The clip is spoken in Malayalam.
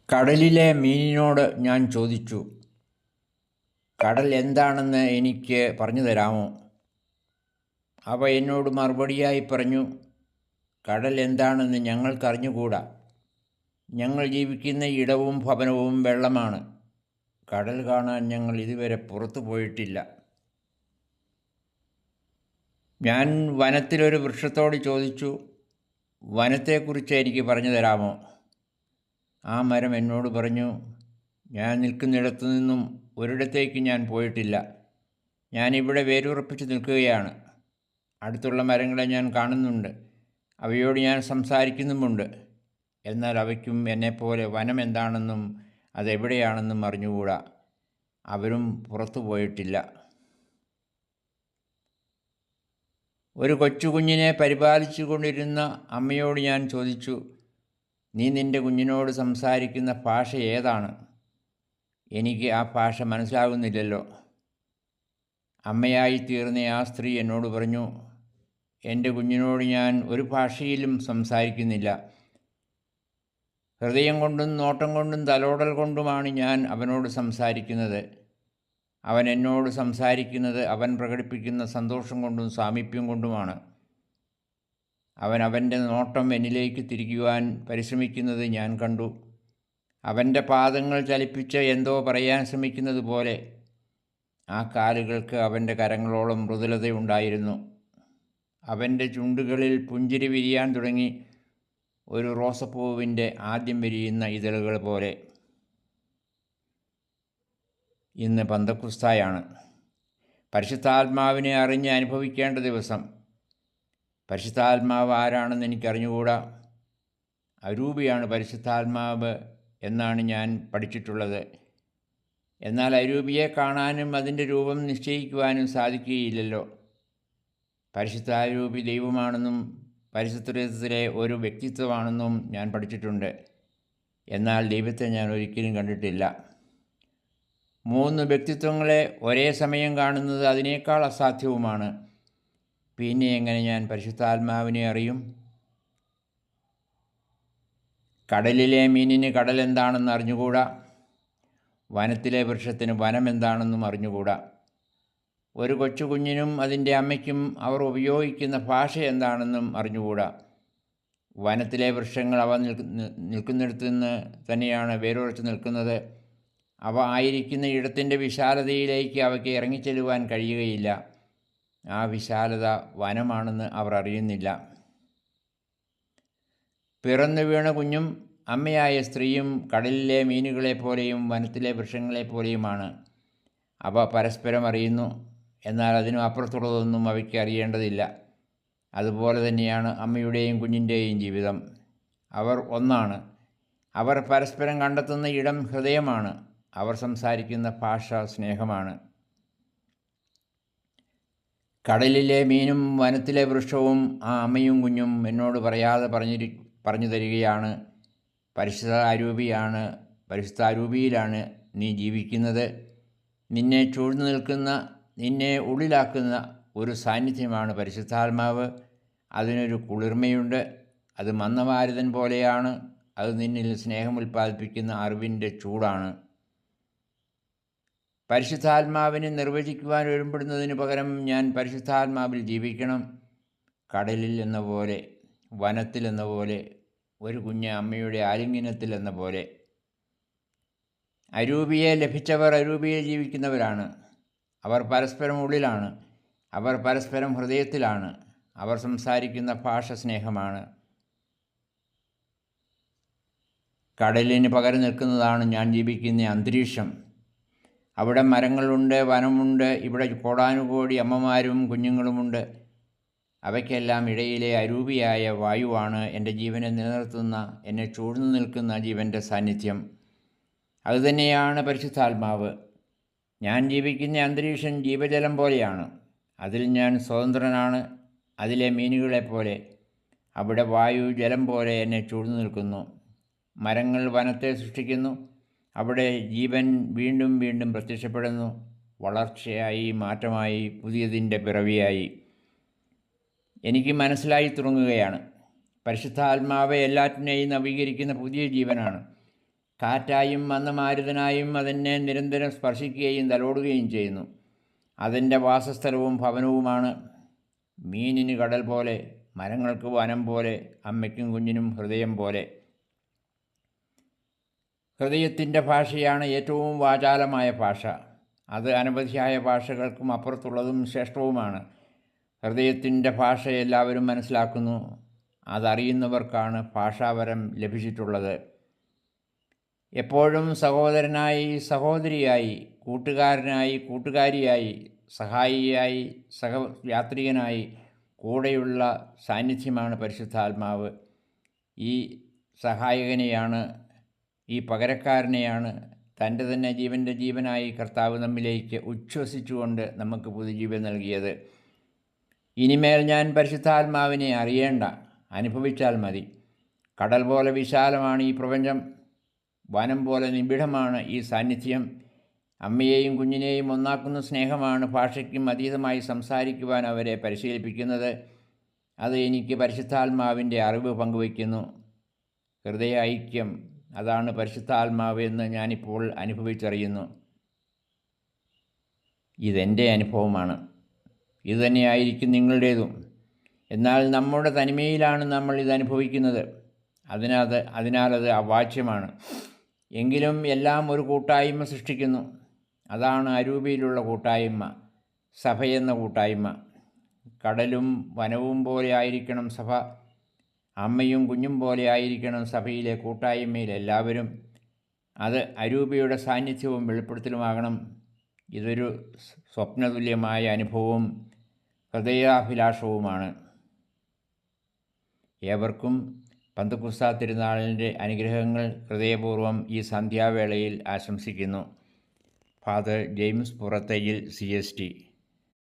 കടലിലെ മീനിനോട് ഞാൻ ചോദിച്ചു, കടൽ എന്താണെന്ന് എനിക്ക് പറഞ്ഞു തരാമോ? അവ എന്നോട് മറുപടിയായി പറഞ്ഞു, കടൽ എന്താണെന്ന് ഞങ്ങൾക്കറിഞ്ഞുകൂടാ. ഞങ്ങൾ ജീവിക്കുന്ന ഇടവും ഭവനവും വെള്ളമാണ്. കടൽ കാണാൻ ഞങ്ങൾ ഇതുവരെ പുറത്തു പോയിട്ടില്ല. ഞാൻ വനത്തിലൊരു വൃക്ഷത്തോട് ചോദിച്ചു, വനത്തെക്കുറിച്ച് എനിക്ക് പറഞ്ഞു തരാമോ? ആ മരം എന്നോട് പറഞ്ഞു, ഞാൻ നിൽക്കുന്നിടത്തു നിന്നും ഒരിടത്തേക്ക് ഞാൻ പോയിട്ടില്ല. ഞാനിവിടെ വേരുറപ്പിച്ച് നിൽക്കുകയാണ്. അടുത്തുള്ള മരങ്ങളെ ഞാൻ കാണുന്നുണ്ട്, അവയോട് ഞാൻ സംസാരിക്കുന്നുമുണ്ട്. എന്നാൽ അവയ്ക്കും എന്നെപ്പോലെ വനം എന്താണെന്നും അതെവിടെയാണെന്നും അറിഞ്ഞുകൂടാ. അവരും പുറത്തു പോയിട്ടില്ല. ഒരു കൊച്ചുകുഞ്ഞിനെ പരിപാലിച്ചു കൊണ്ടിരുന്ന അമ്മയോട് ഞാൻ ചോദിച്ചു, നീ നിൻ്റെ കുഞ്ഞിനോട് സംസാരിക്കുന്ന ഭാഷ ഏതാണ്? എനിക്ക് ആ ഭാഷ മനസ്സിലാകുന്നില്ലല്ലോ. അമ്മയായി തീർന്ന ആ സ്ത്രീ എന്നോട് പറഞ്ഞു, എൻ്റെ കുഞ്ഞിനോട് ഞാൻ ഒരു ഭാഷയിലും സംസാരിക്കുന്നില്ല. ഹൃദയം കൊണ്ടും നോട്ടം കൊണ്ടും തലോടൽ കൊണ്ടുമാണ് ഞാൻ അവനോട് സംസാരിക്കുന്നത്. അവൻ എന്നോട് സംസാരിക്കുന്നത് അവൻ പ്രകടിപ്പിക്കുന്ന സന്തോഷം കൊണ്ടും സാമീപ്യം കൊണ്ടുമാണ്. അവൻ അവൻ്റെ നോട്ടം എന്നിലേക്ക് തിരിക്കുവാൻ പരിശ്രമിക്കുന്നത് ഞാൻ കണ്ടു. അവൻ്റെ പാദങ്ങൾ ചലിപ്പിച്ച് എന്തോ പറയാൻ ശ്രമിക്കുന്നത് പോലെ. ആ കാലുകൾക്ക് അവൻ്റെ കരങ്ങളോളം മൃദുലതയുണ്ടായിരുന്നു. അവൻ്റെ ചുണ്ടുകളിൽ പുഞ്ചിരി വിരിയാൻ തുടങ്ങി, ഒരു റോസപ്പൂവിൻ്റെ ആദ്യം വിരിയുന്ന ഇതളുകൾ പോലെ. ഇന്ന് പന്തക്കുസ്തായാണ്, പരിശുദ്ധാത്മാവിനെ അറിഞ്ഞ് അനുഭവിക്കേണ്ട ദിവസം. പരിശുദ്ധാത്മാവ് ആരാണെന്ന് എനിക്കറിഞ്ഞുകൂടാ. അരൂപിയാണ് പരിശുദ്ധാത്മാവ് എന്നാണ് ഞാൻ പഠിച്ചിട്ടുള്ളത്. എന്നാൽ അരൂപിയെ കാണാനും അതിൻ്റെ രൂപം നിശ്ചയിക്കുവാനും സാധിക്കുകയില്ലല്ലോ. പരിശുദ്ധാരൂപി ദൈവമാണെന്നും പരിശുദ്ധത്തിലെ ഒരു വ്യക്തിത്വമാണെന്നും ഞാൻ പഠിച്ചിട്ടുണ്ട്. എന്നാൽ ദൈവത്തെ ഞാൻ ഒരിക്കലും കണ്ടിട്ടില്ല. 3 വ്യക്തിത്വങ്ങളെ ഒരേ സമയം കാണുന്നത് അതിനേക്കാൾ അസാധ്യവുമാണ്. പിന്നെ എങ്ങനെ ഞാൻ പരിശുദ്ധാത്മാവിനെ അറിയും? കടലിലെ മീനിന് കടൽ എന്താണെന്ന് അറിഞ്ഞുകൂടാ. വനത്തിലെ വൃക്ഷത്തിന് വനം എന്താണെന്നും അറിഞ്ഞുകൂടാ. ഒരു കൊച്ചുകുഞ്ഞിനും അതിൻ്റെ അമ്മയ്ക്കും അവർ ഉപയോഗിക്കുന്ന ഭാഷ എന്താണെന്നും അറിഞ്ഞുകൂടാ. വനത്തിലെ വൃക്ഷങ്ങൾ അവ നിൽക്കുന്നിടത്തു നിന്ന് തന്നെയാണ് വേരുറച്ച് നിൽക്കുന്നത്. അവ ആയിരിക്കുന്ന ഇടത്തിൻ്റെ വിശാലതയിലേക്ക് അവയ്ക്ക് ഇറങ്ങിച്ചെല്ലുവാൻ കഴിയുകയില്ല. ആ വിശാലത വനമാണെന്ന് അവർ അറിയുന്നില്ല. പിറന്നു വീണ കുഞ്ഞും അമ്മയായ സ്ത്രീയും കടലിലെ മീനുകളെപ്പോലെയും വനത്തിലെ വൃക്ഷങ്ങളെപ്പോലെയുമാണ്. അവ പരസ്പരം അറിയുന്നു, എന്നാൽ അതിനും അപ്പുറത്തുള്ളതൊന്നും അവയ്ക്ക് അറിയേണ്ടതില്ല. അതുപോലെ തന്നെയാണ് അമ്മയുടെയും കുഞ്ഞിൻ്റെയും ജീവിതം. അവർ ഒന്നാണ്. അവർ പരസ്പരം കണ്ടെത്തുന്ന ഇടം ഹൃദയമാണ്. അവർ സംസാരിക്കുന്ന ഭാഷ സ്നേഹമാണ്. കടലിലെ മീനും വനത്തിലെ വൃക്ഷവും ആ അമ്മയും കുഞ്ഞും എന്നോട് പറയാതെ പറഞ്ഞു തരികയാണ്, പരിശുദ്ധാരൂപിയിലാണ് നീ ജീവിക്കുന്നത്. നിന്നെ ചൂഴ്ന്നു നിൽക്കുന്ന, നിന്നെ ഉള്ളിലാക്കുന്ന ഒരു സാന്നിധ്യമാണ് പരിശുദ്ധാത്മാവ്. അതിനൊരു കുളിർമയുണ്ട്. അത് മന്ദമാരുതൻ പോലെയാണ്. അത് നിന്നിൽ സ്നേഹം ഉൽപ്പാദിപ്പിക്കുന്ന അറിവിൻ്റെ ചൂടാണ്. പരിശുദ്ധാത്മാവിനെ നിർവചിക്കുവാൻ ഒരുമ്പെടുന്നതിന് പകരം ഞാൻ പരിശുദ്ധാത്മാവിൽ ജീവിക്കണം. കടലിൽ എന്ന പോലെ, വനത്തിൽ എന്ന പോലെ, ഒരു കുഞ്ഞ് അമ്മയുടെ ആലിംഗനത്തിൽ എന്ന പോലെ. അരൂപിയെ ലഭിച്ചവർ അരൂപിയിൽ ജീവിക്കുന്നവരാണ്. അവർ പരസ്പരം ഉള്ളിലാണ്. അവർ പരസ്പരം ഹൃദയത്തിലാണ്. അവർ സംസാരിക്കുന്ന ഭാഷ സ്നേഹമാണ്. കടലിന് പകരം നിൽക്കുന്നതാണ് ഞാൻ ജീവിക്കുന്ന അന്തരീക്ഷം. അവിടെ മരങ്ങളുണ്ട്, വനമുണ്ട്. ഇവിടെ കോടാനുകോടി അമ്മമാരും കുഞ്ഞുങ്ങളുമുണ്ട്. അവയ്ക്കെല്ലാം ഇടയിലെ അരൂപിയായ വായുവാണ് എൻ്റെ ജീവനെ നിലനിർത്തുന്ന, എന്നെ ചൂഴ്ന്നു നിൽക്കുന്ന ജീവൻ്റെ സാന്നിധ്യം. അതുതന്നെയാണ് പരിശുദ്ധാത്മാവ്. ഞാൻ ജീവിക്കുന്ന അന്തരീക്ഷം ജീവജലം പോലെയാണ്. അതിൽ ഞാൻ സ്വതന്ത്രനാണ്, അതിലെ മീനുകളെപ്പോലെ. അവിടെ വായു ജലം പോലെ എന്നെ ചൂഴ്ന്നു നിൽക്കുന്നു. മരങ്ങൾ വനത്തെ സൃഷ്ടിക്കുന്നു. അവിടെ ജീവൻ വീണ്ടും വീണ്ടും പ്രത്യക്ഷപ്പെടുന്നു. വളർച്ചയായി, മാറ്റമായി, പുതിയതിൻ്റെ പിറവിയായി. എനിക്ക് മനസ്സിലായി തുടങ്ങുകയാണ്, പരിശുദ്ധാത്മാവ് എല്ലാറ്റിനെയും നവീകരിക്കുന്ന പുതിയ ജീവനാണ്. കാറ്റായും മന്ദമാരുതനായും അതെന്നെ നിരന്തരം സ്പർശിക്കുകയും തലോടുകയും ചെയ്യുന്നു. അതിൻ്റെ വാസസ്ഥലവും ഭവനവുമാണ്. മീനിന് കടൽ പോലെ, മരങ്ങൾക്ക് വനം പോലെ, അമ്മയ്ക്കും കുഞ്ഞിനും ഹൃദയം പോലെ. ഹൃദയത്തിൻ്റെ ഭാഷയാണ് ഏറ്റവും വാചാലമായ ഭാഷ. അത് അനവധിയായ ഭാഷകൾക്കും അപ്പുറത്തുള്ളതും ശ്രേഷ്ഠവുമാണ്. ഹൃദയത്തിൻ്റെ ഭാഷ എല്ലാവരും മനസ്സിലാക്കുന്നു. അതറിയുന്നവർക്കാണ് ഭാഷാവരം ലഭിച്ചിട്ടുള്ളത്. എപ്പോഴും സഹോദരനായി, സഹോദരിയായി, കൂട്ടുകാരനായി, കൂട്ടുകാരിയായി, സഹായിയായി, സഹയാത്രികനായി കൂടെയുള്ള സാന്നിധ്യമാണ് പരിശുദ്ധാത്മാവ്. ഈ സഹായകനെയാണ്, ഈ പകരക്കാരനെയാണ് തൻ്റെ തന്നെ ജീവൻ്റെ ജീവനായി കർത്താവ് നമ്മിലേക്ക് ഉച്ഛ്വസിച്ചുകൊണ്ട് നമുക്ക് പുതുജീവൻ നൽകിയത്. ഇനിമേൽ ഞാൻ പരിശുദ്ധാത്മാവിനെ അറിയേണ്ട, അനുഭവിച്ചാൽ മതി. കടൽ പോലെ വിശാലമാണ് ഈ പ്രപഞ്ചം. വനം പോലെ നിബിഡമാണ് ഈ സാന്നിധ്യം. അമ്മയെയും കുഞ്ഞിനെയും ഒന്നാക്കുന്ന സ്നേഹമാണ് ഭാഷയ്ക്കും അതീതമായി സംസാരിക്കുവാൻ അവരെ പരിശീലിപ്പിക്കുന്നത്. അത് എനിക്ക് പരിശുദ്ധാത്മാവിൻ്റെ അറിവ് പങ്കുവയ്ക്കുന്നു. ഹൃദയ ഐക്യം, അതാണ് പരിശുദ്ധാത്മാവ് എന്ന് ഞാനിപ്പോൾ അനുഭവിച്ചറിയുന്നു. ഇതെൻ്റെ അനുഭവമാണ്. ഇതുതന്നെയായിരിക്കും നിങ്ങളുടേതും. എന്നാൽ നമ്മുടെ തനിമയിലാണ് നമ്മൾ ഇതനുഭവിക്കുന്നത്. അതിനാലത് അവാച്യമാണ്. എങ്കിലും എല്ലാം ഒരു കൂട്ടായ്മ സൃഷ്ടിക്കുന്നു. അതാണ് അരൂപിയിലുള്ള കൂട്ടായ്മ, സഭയെന്ന കൂട്ടായ്മ. കടലും വനവും പോലെ ആയിരിക്കണം സഭ. അമ്മയും കുഞ്ഞും പോലെ ആയിരിക്കണം സഭയിലെ കൂട്ടായ്മയിൽ എല്ലാവരും. അത് അരൂപിയുടെ സാന്നിധ്യവും വെളിപ്പെടുത്തലുമാകണം. ഇതൊരു സ്വപ്നതുല്യമായ അനുഭവവും ഹൃദയാഭിലാഷവുമാണ്. ഏവർക്കും പന്തക്കുസ്ത തിരുനാളിൻ്റെ അനുഗ്രഹങ്ങൾ ഹൃദയപൂർവ്വം ഈ സന്ധ്യാവേളയിൽ ആശംസിക്കുന്നു. Father James Purathayil CST.